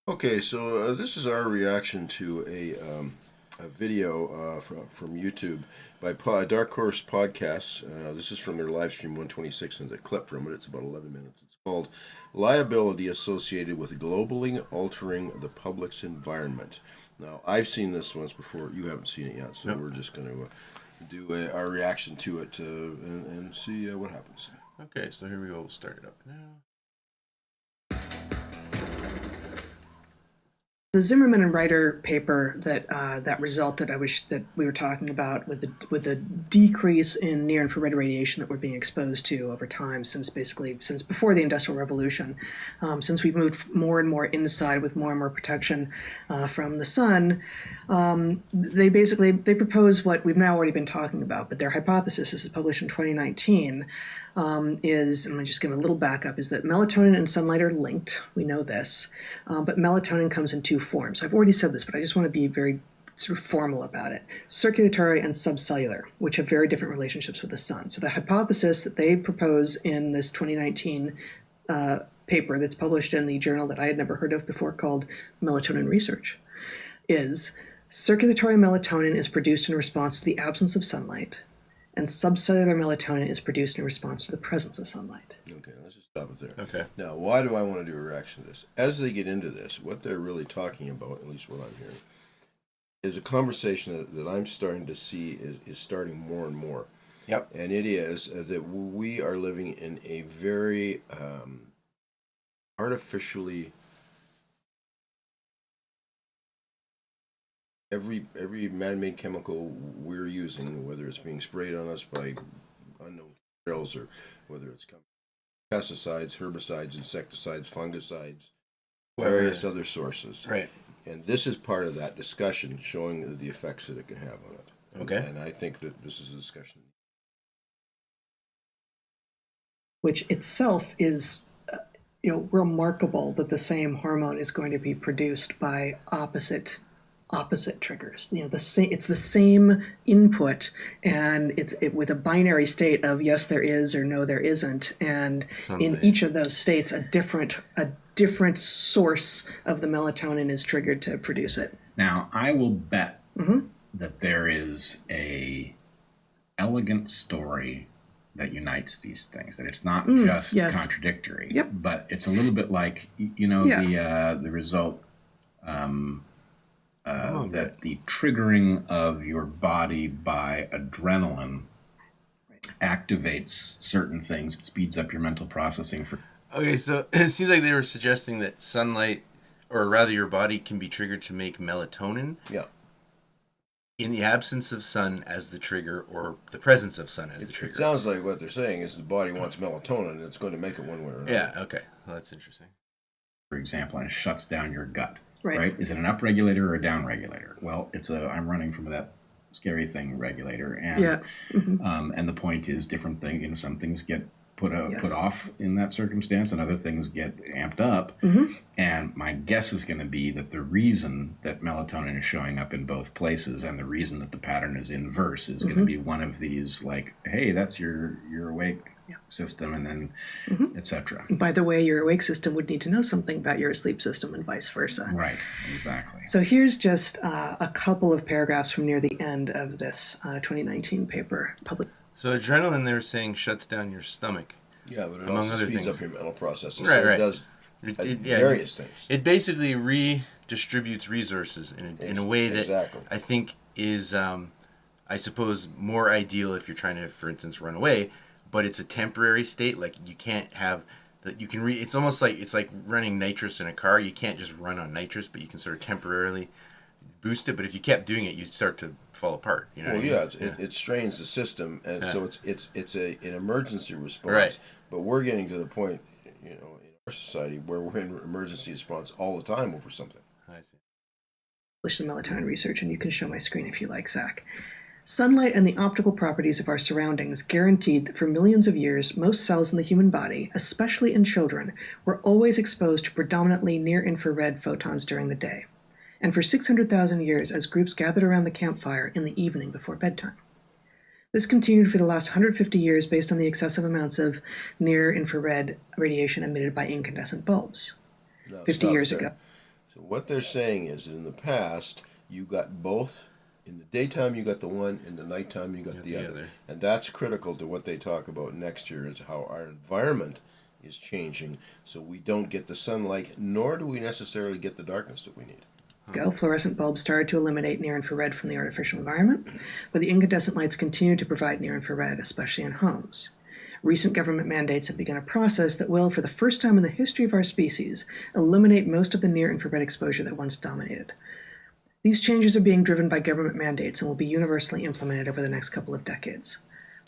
Okay, so this is our reaction to a video from YouTube by Dark Horse Podcasts. This is from their Livestream 126, and the clip from it. It's about 11 minutes. It's called Liability Associated with Globally Altering the Public's Environment. Now, I've seen this once before. You haven't seen it yet, so Nope. we're just going to do our reaction to it and see what happens. Okay, so here we go. We'll start it up now. The Zimmerman and Ryder paper that resulted, that we were talking about, with the decrease in near infrared radiation that we're being exposed to over time, since before the Industrial Revolution, since we've moved more and more inside with more and more protection from the sun. They propose what we've now already been talking about, but their hypothesis, this is published in 2019, is, I'm going to just give a little backup, is that melatonin and sunlight are linked. We know this, but melatonin comes in two forms. I've already said this, but I just want to be very sort of formal about it. Circulatory and subcellular, which have very different relationships with the sun. So the hypothesis that they propose in this 2019 paper that's published in the journal that I had never heard of before, called Melatonin Research, is circulatory melatonin is produced in response to the absence of sunlight, and subcellular melatonin is produced in response to the presence of sunlight. Okay, let's just stop it there. Okay. Now, why do I want to do a reaction to this? As they get into this, what they're really talking about, at least what I'm hearing, is a conversation that I'm starting to see is starting more and more. Yep. And it is that we are living in a very artificially every man-made chemical we're using, whether it's being sprayed on us by unknown chemicals or whether it's coming pesticides, herbicides, insecticides, fungicides, various other sources. Right. And this is part of that discussion, showing the effects that it can have on it. Okay. And I think that this is a discussion. Which itself is, remarkable that the same hormone is going to be produced by opposite triggers. It's the same input, and it's with a binary state of yes there is or no there isn't, and in each of those states a different source of the melatonin is triggered to produce it. Now, I will bet that there is a elegant story that unites these things, that it's not just contradictory. Yep. But it's a little bit like, the result that the triggering of your body by adrenaline activates certain things. It speeds up your mental processing. Okay, so it seems like they were suggesting that sunlight, or rather your body, can be triggered to make melatonin. Yeah. In the absence of sun as the trigger, or the presence of sun as the trigger. It sounds like what they're saying is the body wants melatonin and it's going to make it one way or another. Yeah, okay. Well, that's interesting. For example, and it shuts down your gut. Right. Is it an upregulator or a downregulator? Well, I'm running from that scary thing regulator, and and the point is, different things. Some things get put off in that circumstance, and other things get amped up. And my guess is going to be that the reason that melatonin is showing up in both places, and the reason that the pattern is inverse, is going to be one of these, like, hey, that's your awake system, and then etc. By the way, your awake system would need to know something about your sleep system, and vice versa. Right, exactly. So here's just a couple of paragraphs from near the end of this 2019 paper published. So adrenaline, they were saying, shuts down your stomach. Yeah, but it among also other speeds things. up your mental processes. Right, so right. It does various things. It basically redistributes resources in a way that I think is, I suppose, more ideal if you're trying to, for instance, run away. But it's a temporary state. Like, you can't have that. You can it's almost like it's like running nitrous in a car. You can't just run on nitrous, but you can sort of temporarily boost it. But if you kept doing it, you'd start to fall apart. You know? Well, yeah, it strains the system, and so it's an emergency response. Right. But we're getting to the point, in our society where we're in emergency response all the time over something. I see. Published in Melatonin Research, and you can show my screen if you like, Zach. Sunlight and the optical properties of our surroundings guaranteed that for millions of years, most cells in the human body, especially in children, were always exposed to predominantly near-infrared photons during the day, and for 600,000 years as groups gathered around the campfire in the evening before bedtime. This continued for the last 150 years based on the excessive amounts of near-infrared radiation emitted by incandescent bulbs. No, 50 stop years there. ago. So what they're saying is that in the past, you got both. In the daytime, you got the one. In the nighttime, you got the other. And that's critical to what they talk about next year, is how our environment is changing, so we don't get the sunlight, nor do we necessarily get the darkness that we need. Fluorescent bulbs started to eliminate near-infrared from the artificial environment, but the incandescent lights continue to provide near-infrared, especially in homes. Recent government mandates have begun a process that will, for the first time in the history of our species, eliminate most of the near-infrared exposure that once dominated. These changes are being driven by government mandates and will be universally implemented over the next couple of decades.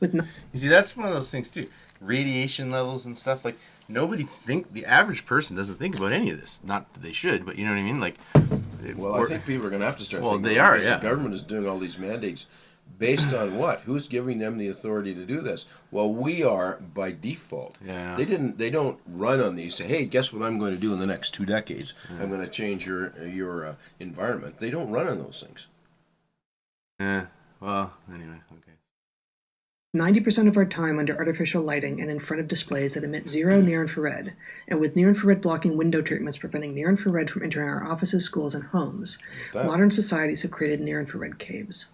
You see, that's one of those things too. Radiation levels and stuff, like, the average person doesn't think about any of this. Not that they should, but you know what I mean? Like, I think people are going to have to start thinking. Well, they are, yeah. The government is doing all these mandates based on what? Who's giving them the authority to do this? Well, we are by default. Yeah. They don't run on these, say, hey, guess what I'm going to do in the next 2 decades? Yeah. I'm going to change your environment. They don't run on those things. Yeah. Well, anyway, okay. 90% of our time under artificial lighting and in front of displays that emit zero near-infrared, and with near-infrared blocking window treatments preventing near-infrared from entering our offices, schools, and homes, modern societies have created near-infrared caves.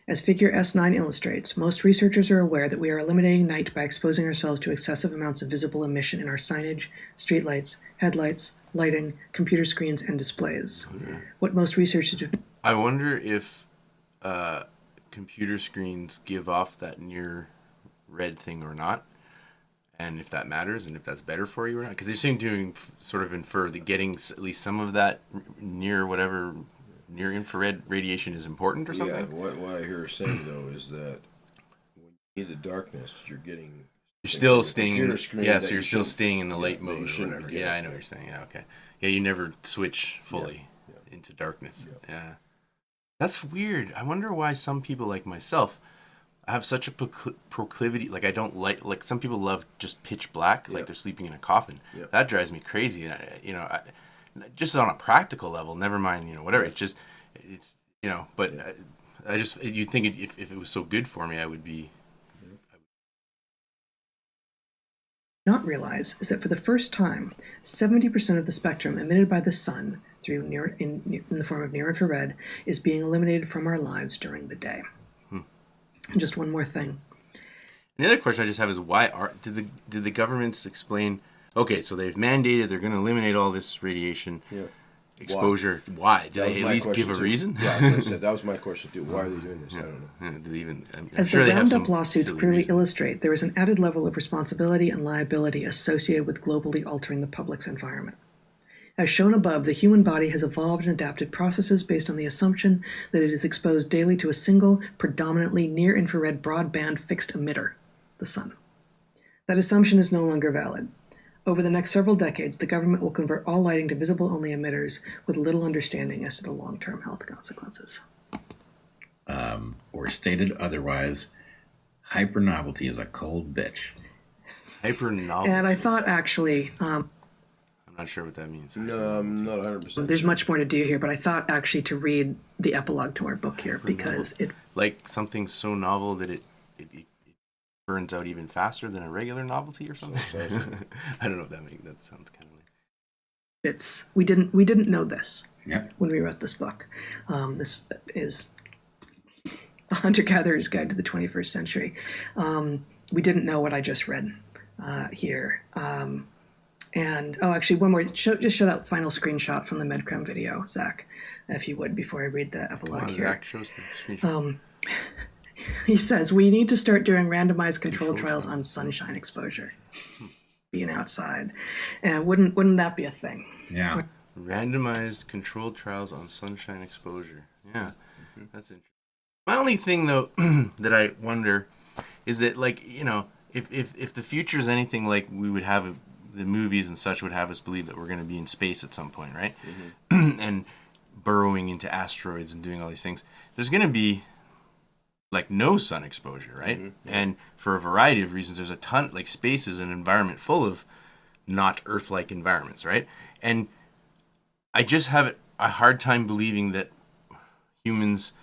As figure S9 illustrates, most researchers are aware that we are eliminating night by exposing ourselves to excessive amounts of visible emission in our signage, streetlights, headlights, lighting, computer screens, and displays. Okay. What most researchers do... I wonder if computer screens give off that near red thing or not, and if that matters, and if that's better for you or not. Because they seem to sort of infer that getting at least some of that near infrared radiation is important or something. Yeah, what I hear her saying though is that when you need the darkness, you're still staying in you're still staying in the light mode or whatever. Yeah, I know what you're saying. Yeah, okay. Yeah, you never switch fully into darkness. Yeah. That's weird. I wonder why some people like myself have such a proclivity. Like, I don't like some people love just pitch black, like they're sleeping in a coffin. Yep. That drives me crazy. Just on a practical level, never mind, whatever. It's but I just, you'd think if it was so good for me, I would be. Not realize is that for the first time, 70% of the spectrum emitted by the sun through in the form of near-infrared is being eliminated from our lives during the day. And just one more thing. The other question I just have is did the governments explain? Okay, so they've mandated they're going to eliminate all this radiation exposure. Why? Did they at least give a reason? Yeah, as I said, that was my question too. Why are they doing this? I don't know. Yeah, do they even? As the Roundup lawsuits clearly illustrate, there is an added level of responsibility and liability associated with globally altering the public's environment. As shown above, the human body has evolved and adapted processes based on the assumption that it is exposed daily to a single, predominantly near-infrared broadband fixed emitter, the sun. That assumption is no longer valid. Over the next several decades, the government will convert all lighting to visible-only emitters with little understanding as to the long-term health consequences. Or stated otherwise, HyperNovelty is a cold bitch. HyperNovelty. And I thought actually... I'm not sure what that means. No, I'm not 100%. There's much more to do here, but I thought actually to read the epilogue to our book here because it... Like something so novel that it burns out even faster than a regular novelty or something? I don't know if that sounds kind of like... We didn't know this when we wrote this book. This is a hunter-gatherer's guide to the 21st century. We didn't know what I just read here. And, actually, one more. Just show that final screenshot from the MedCrem video, Zach, if you would, before I read the epilogue here. Zach shows the screenshot. He says, we need to start doing randomized controlled trials on sunshine exposure. Being outside. And wouldn't that be a thing? Yeah. Randomized controlled trials on sunshine exposure. Yeah, that's interesting. My only thing, though, that I wonder is that, if the future is anything like we would have the movies and such would have us believe that we're going to be in space at some point, right? Mm-hmm. And burrowing into asteroids and doing all these things. There's going to be no sun exposure, right? Mm-hmm. And for a variety of reasons, there's a ton, space is an environment full of not Earth-like environments, right? And I just have a hard time believing that humans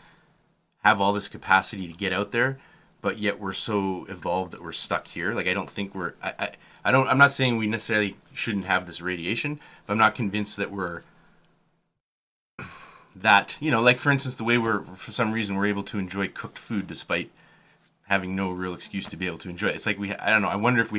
have all this capacity to get out there, but yet we're so evolved that we're stuck here. I don't think I'm not saying we necessarily shouldn't have this radiation, but I'm not convinced that we're that, like for instance, the way for some reason we're able to enjoy cooked food despite having no real excuse to be able to enjoy it. It's like I don't know. I wonder if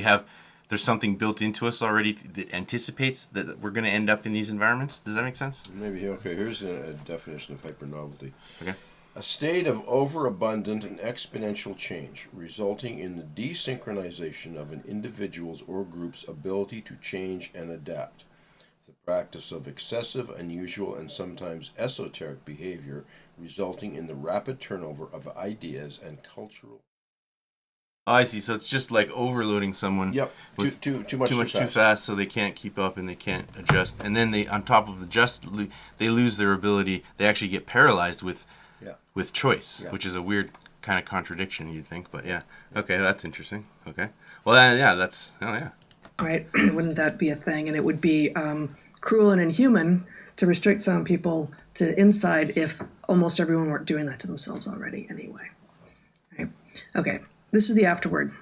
there's something built into us already that anticipates that we're going to end up in these environments. Does that make sense? Maybe. Okay, here's a definition of hypernovelty. Okay. A state of overabundant and exponential change resulting in the desynchronization of an individual's or group's ability to change and adapt. The practice of excessive, unusual, and sometimes esoteric behavior resulting in the rapid turnover of ideas and cultural. Oh, I see. So it's just like overloading someone. Yep. With Too much too fast, so they can't keep up and they can't adjust. And then on top of they lose their ability. They actually get paralyzed with choice, which is a weird kind of contradiction, you'd think. But yeah. Okay, that's interesting. Okay. Well, then, Right? Wouldn't that be a thing? And it would be cruel and inhuman to restrict some people to inside if almost everyone weren't doing that to themselves already anyway. Right? Okay. This is the afterword.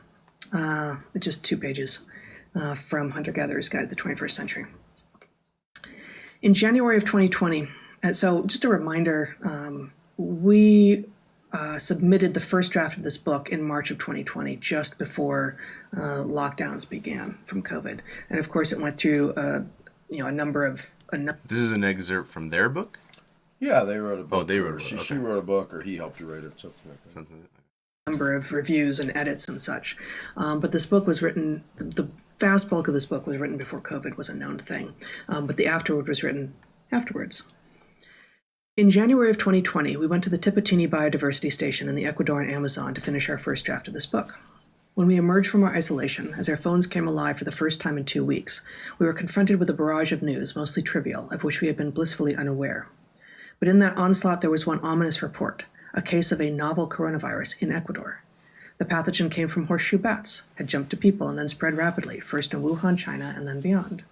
It's just 2 pages from Hunter-Gatherer's Guide to the 21st Century. In January of 2020, so just a reminder, we submitted the first draft of this book in March of 2020, just before lockdowns began from COVID. And of course, it went through a number of... This is an excerpt from their book? Yeah, they wrote a book. Oh, they wrote a book. She wrote a book, or he helped her write it, something like that. Number of reviews and edits and such. But this book was written, the vast bulk of this book was written before COVID was a known thing. But the afterword was written afterwards. In January of 2020, we went to the Tipitini Biodiversity Station in the Ecuadorian Amazon to finish our first draft of this book. When we emerged from our isolation, as our phones came alive for the first time in 2 weeks, we were confronted with a barrage of news, mostly trivial, of which we had been blissfully unaware. But in that onslaught, there was one ominous report, a case of a novel coronavirus in Ecuador. The pathogen came from horseshoe bats, had jumped to people, and then spread rapidly, first in Wuhan, China, and then beyond.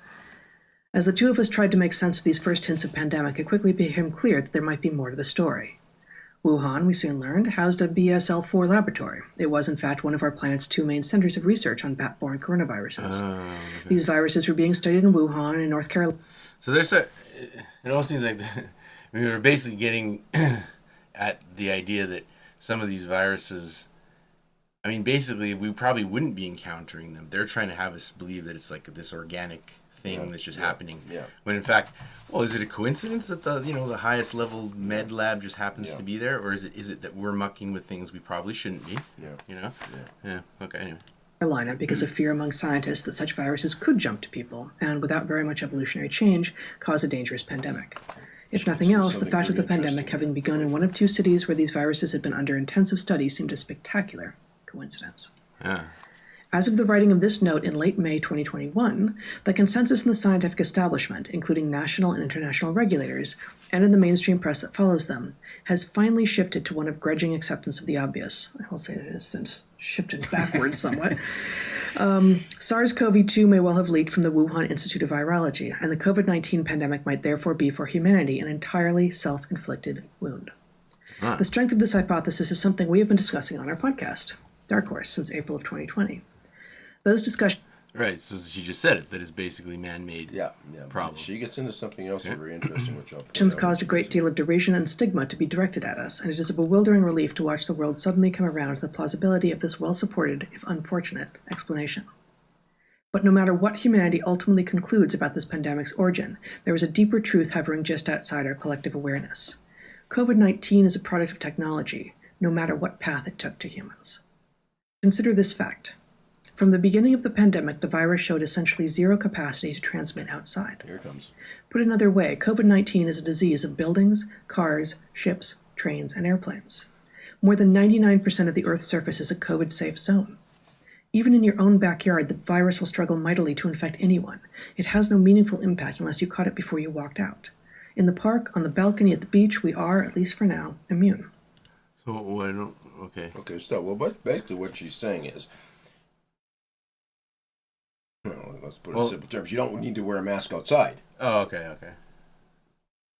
As the two of us tried to make sense of these first hints of pandemic, it quickly became clear that there might be more to the story. Wuhan, we soon learned, housed a BSL-4 laboratory. It was, in fact, one of our planet's 2 main centers of research on bat-borne coronaviruses. Okay. These viruses were being studied in Wuhan and in North Carolina. So it all seems like we were basically getting at the idea that some of these viruses, basically we probably wouldn't be encountering them. They're trying to have us believe that it's like this organic thing that's just happening. Yeah. When in fact, is it a coincidence that the highest level med lab just happens to be there, or is it that we're mucking with things we probably shouldn't be? Yeah. Okay. Anyway. Carolina, because of fear among scientists that such viruses could jump to people and, without very much evolutionary change, cause a dangerous pandemic. If nothing else, the fact of the pandemic having begun in one of 2 cities where these viruses had been under intensive study seemed a spectacular coincidence. Yeah. As of the writing of this note in late May 2021, the consensus in the scientific establishment, including national and international regulators, and in the mainstream press that follows them, has finally shifted to one of grudging acceptance of the obvious. I will say it has since shifted backwards somewhat. SARS-CoV-2 may well have leaked from the Wuhan Institute of Virology, and the COVID-19 pandemic might therefore be for humanity an entirely self-inflicted wound. Huh. The strength of this hypothesis is something we have been discussing on our podcast, DarkHorse, since April of 2020. Those discussions... Right, so she just said it, that it's basically man-made problem. She gets into something else very interesting, which caused a great deal of derision and stigma to be directed at us, and it is a bewildering relief to watch the world suddenly come around to the plausibility of this well-supported, if unfortunate, explanation. But no matter what humanity ultimately concludes about this pandemic's origin, there is a deeper truth hovering just outside our collective awareness. COVID-19 is a product of technology, no matter what path it took to humans. Consider this fact. From the beginning of the pandemic, the virus showed essentially zero capacity to transmit outside. Here it comes. Put another way, COVID-19 is a disease of buildings, cars, ships, trains, and airplanes. More than 99% of the Earth's surface is a COVID-safe zone. Even in your own backyard, the virus will struggle mightily to infect anyone. It has no meaningful impact unless you caught it before you walked out. In the park, on the balcony, at the beach, we are, at least for now, immune. So, I don't... Okay. Okay, so, but basically what she's saying is, let's put it in simple terms. You don't need to wear a mask outside. Oh, okay.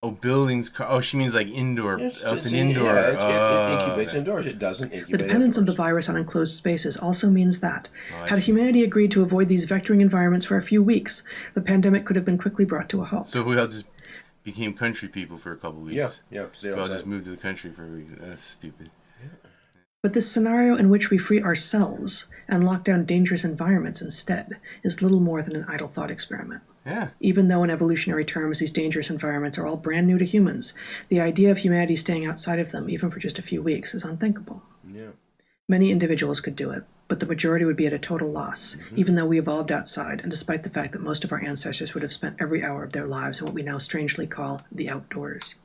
Oh, buildings. Oh, she means like indoor. It's an indoor. It incubates indoors. It doesn't incubate. The dependence of the virus on enclosed spaces also means that, had humanity agreed to avoid these vectoring environments for a few weeks, the pandemic could have been quickly brought to a halt. So if we all just became country people for a couple weeks. Yeah. We all just moved to the country for a week. That's stupid. But this scenario in which we free ourselves and lock down dangerous environments instead is little more than an idle thought experiment. Yeah. Even though in evolutionary terms these dangerous environments are all brand new to humans, the idea of humanity staying outside of them, even for just a few weeks, is unthinkable. Yeah. Many individuals could do it, but the majority would be at a total loss, even though we evolved outside, and despite the fact that most of our ancestors would have spent every hour of their lives in what we now strangely call the outdoors.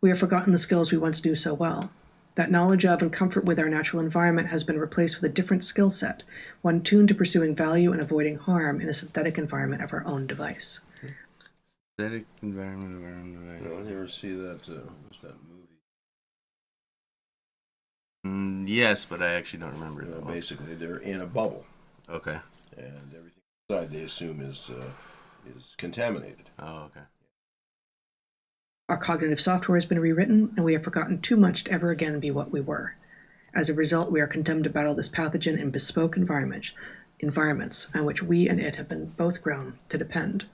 We have forgotten the skills we once knew so well. That knowledge of and comfort with our natural environment has been replaced with a different skill set, one tuned to pursuing value and avoiding harm in a synthetic environment of our own device. Synthetic environment of our own device. No, I never see that. What's that movie? Yes, but I actually don't remember it. Basically, they're in a bubble. Okay. And everything inside they assume is contaminated. Oh, okay. Our cognitive software has been rewritten, and we have forgotten too much to ever again be what we were. As a result, we are condemned to battle this pathogen in bespoke environments on which we and it have been both grown to depend.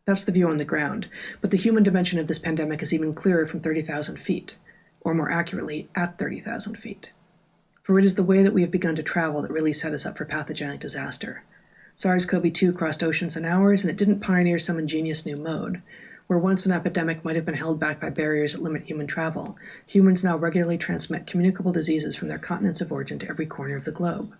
That's the view on the ground, but the human dimension of this pandemic is even clearer from 30,000 feet, or more accurately, at 30,000 feet. For it is the way that we have begun to travel that really set us up for pathogenic disaster. SARS-CoV-2 crossed oceans in hours, and it didn't pioneer some ingenious new mode. Where once an epidemic might have been held back by barriers that limit human travel, humans now regularly transmit communicable diseases from their continents of origin to every corner of the globe.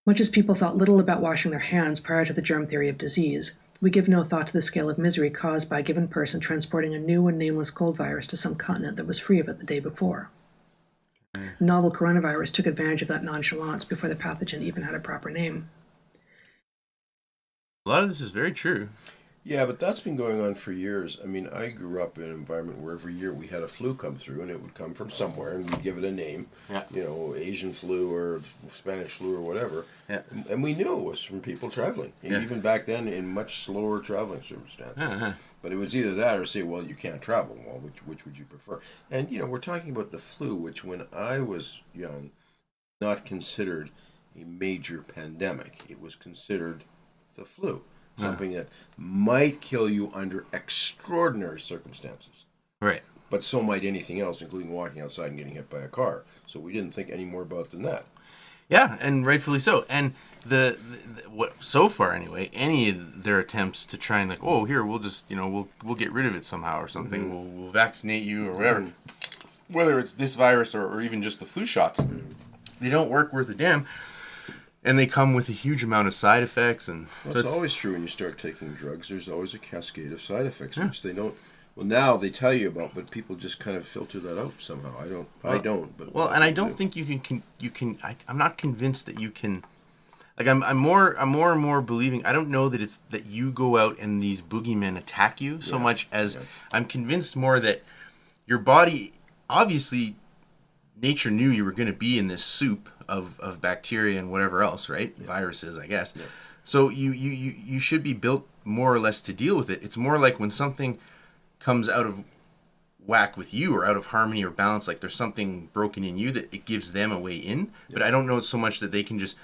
Much as people thought little about washing their hands prior to the germ theory of disease, we give no thought to the scale of misery caused by a given person transporting a new and nameless cold virus to some continent that was free of it the day before. Novel coronavirus took advantage of that nonchalance before the pathogen even had a proper name. A lot of this is very true. Yeah, but that's been going on for years. I mean, I grew up in an environment where every year we had a flu come through, and it would come from somewhere, and we'd give it a name. Yeah. You know, Asian flu or Spanish flu or whatever. Yeah. And we knew it was from people traveling, even back then in much slower traveling circumstances. Uh-huh. But it was either that or say, well, you can't travel. Well, which would you prefer? And, you know, we're talking about the flu, which when I was young, not considered a major pandemic. It was considered the flu. Something that might kill you under extraordinary circumstances. Right. But so might anything else, including walking outside and getting hit by a car. So we didn't think any more about than that. Yeah, and rightfully so. And the what so far anyway, any of their attempts to try and like, oh, here we'll just we'll get rid of it somehow or something. We'll vaccinate you or whatever. Whether it's this virus or even just the flu shots, they don't work worth a damn. And they come with a huge amount of side effects, and well, it's always true when you start taking drugs. There's always a cascade of side effects, which they don't. Well, now they tell you about, but people just kind of filter that out somehow. I don't. But well, and I don't think you can. I'm not convinced that you can. Like I'm more and more believing. I don't know that it's that you go out and these boogeymen attack you so much as I'm convinced more that your body, obviously, nature knew you were going to be in this soup of bacteria and whatever else, right? Yeah. Viruses, I guess. Yeah. So you should be built more or less to deal with it. It's more like when something comes out of whack with you or out of harmony or balance, like there's something broken in you that it gives them a way in. Yeah. But I don't know so much that they can just...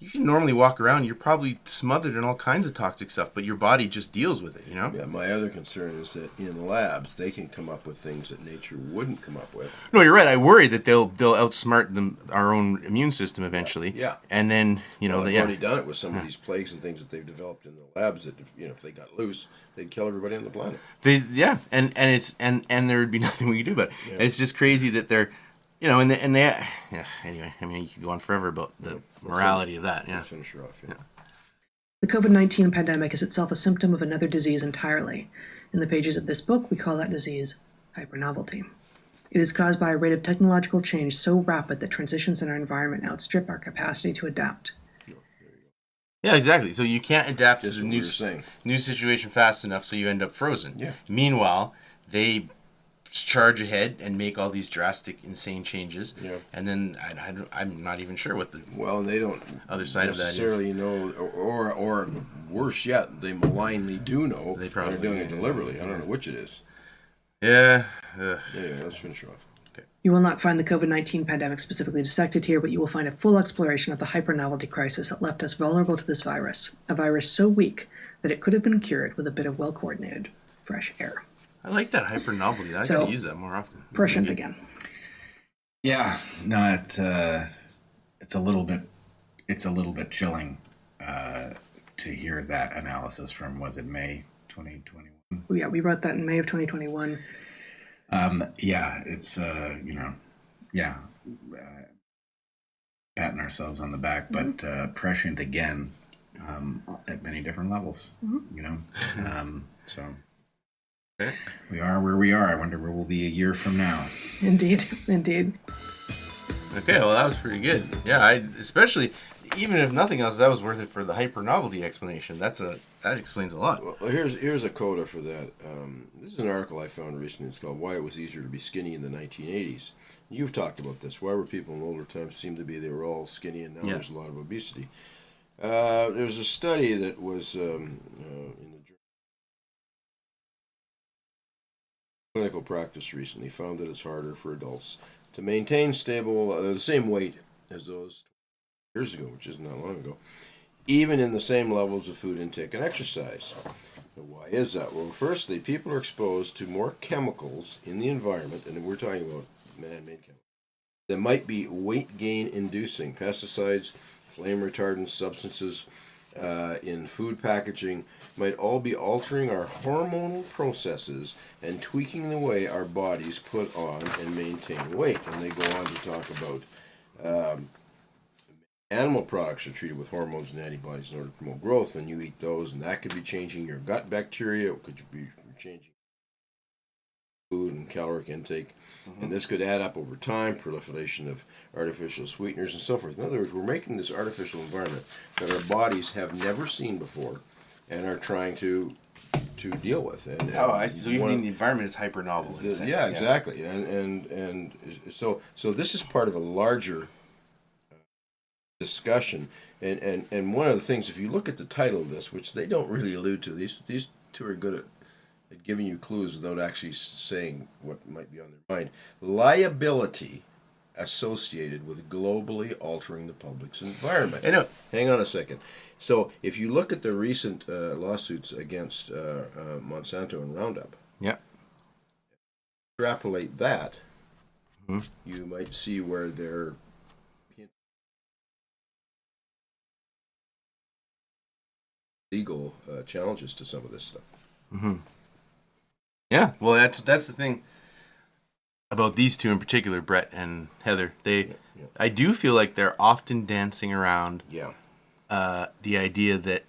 You can normally walk around, you're probably smothered in all kinds of toxic stuff, but your body just deals with it, you know? Yeah, my other concern is that in labs, they can come up with things that nature wouldn't come up with. No, you're right. I worry that they'll outsmart our own immune system eventually. Yeah. And then, they've already done it with some of these plagues and things that they've developed in the labs that, if they got loose, they'd kill everybody on the planet. And there would be nothing we could do about it. Yeah. And it's just crazy that they're... anyway, I mean, you could go on forever about the morality of that. Yeah. Let's finish her off. Yeah. The COVID-19 pandemic is itself a symptom of another disease entirely. In the pages of this book, we call that disease hypernovelty. It is caused by a rate of technological change so rapid that transitions in our environment outstrip our capacity to adapt. Yeah, exactly. So you can't adapt to the new situation fast enough, so you end up frozen. Yeah. Meanwhile, they charge ahead and make all these drastic, insane changes, and then I'm not even sure what the they don't other side of that is. Necessarily know, or worse yet, they malignly do know. They probably are doing it deliberately. I don't know which it is. Yeah. Anyway, let's finish off. Okay. You will not find the COVID-19 pandemic specifically dissected here, but you will find a full exploration of the hypernovelty crisis that left us vulnerable to this virus, a virus so weak that it could have been cured with a bit of well-coordinated fresh air. I like that HyperNovel. I gotta use that more often. Prescient again. Yeah, no, it's a little bit chilling to hear that analysis from, was it May 2021? Yeah, we wrote that in May of 2021. Yeah, it's patting ourselves on the back, but prescient again at many different levels. So we are where we are. I wonder where we'll be a year from now. Indeed. Okay, well, that was pretty good. Yeah, especially, even if nothing else, that was worth it for the hypernovelty explanation. That explains a lot. Well, here's a coda for that. This is an article I found recently. It's called "Why It Was Easier to Be Skinny in the 1980s." You've talked about this. Why were people in older times seemed to be they were all skinny, and now there's a lot of obesity. There was a study that was in the clinical practice recently found that it's harder for adults to maintain stable the same weight as those years ago, which isn't that long ago, even in the same levels of food intake and exercise. Now, why is that? Well, firstly, people are exposed to more chemicals in the environment, and we're talking about man-made chemicals, that might be weight gain inducing. Pesticides, flame retardant substances in food packaging might all be altering our hormonal processes and tweaking the way our bodies put on and maintain weight. And they go on to talk about animal products are treated with hormones and antibodies in order to promote growth, and you eat those, and that could be changing your gut bacteria, it could be changing food and caloric intake, and this could add up over time, proliferation of artificial sweeteners and so forth. In other words, we're making this artificial environment that our bodies have never seen before and are trying to deal with. And I see. So you mean the environment is hypernovel in a sense. Yeah, exactly. And so this is part of a larger discussion. And one of the things, if you look at the title of this, which they don't really allude to, these two are good at giving you clues without actually saying what might be on their mind. Liability associated with globally altering the public's environment. I know. Hang on a second. So if you look at the recent lawsuits against Monsanto and Roundup, extrapolate that, you might see where they're legal challenges to some of this stuff. Yeah, well, that's the thing about these two in particular, Bret and Heather. I do feel like they're often dancing around the idea that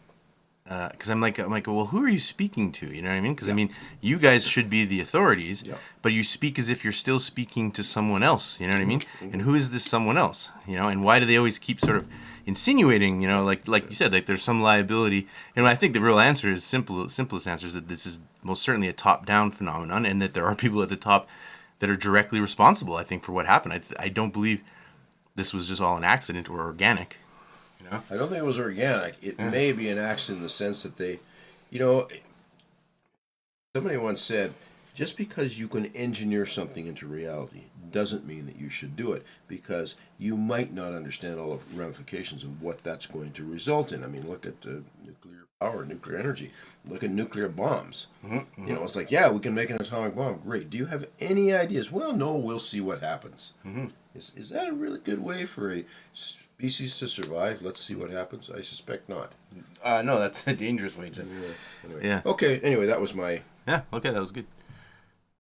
because I'm like, well, who are you speaking to? You know what I mean? Because I mean, you guys should be the authorities, but you speak as if you're still speaking to someone else. You know what I mean? And who is this someone else? You know, and why do they always keep sort of insinuating? You know, like you said, like there's some liability. And I think the real answer is simplest answer is that this is most certainly a top-down phenomenon, and that there are people at the top that are directly responsible, I think, for what happened. I don't believe this was just all an accident or organic. You know? I don't think it was organic. It may be an accident in the sense that they, you know, somebody once said, just because you can engineer something into reality doesn't mean that you should do it, because you might not understand all the ramifications of what that's going to result in. I mean, look at nuclear power, nuclear energy. Look at nuclear bombs. You know, it's like, yeah, we can make an atomic bomb. Great. Do you have any ideas? Well, no, we'll see what happens. Is that a really good way for a species to survive? Let's see what happens. I suspect not. No, that's a dangerous way to. Anyway. Okay. Anyway, that was my. Yeah. Okay, that was good.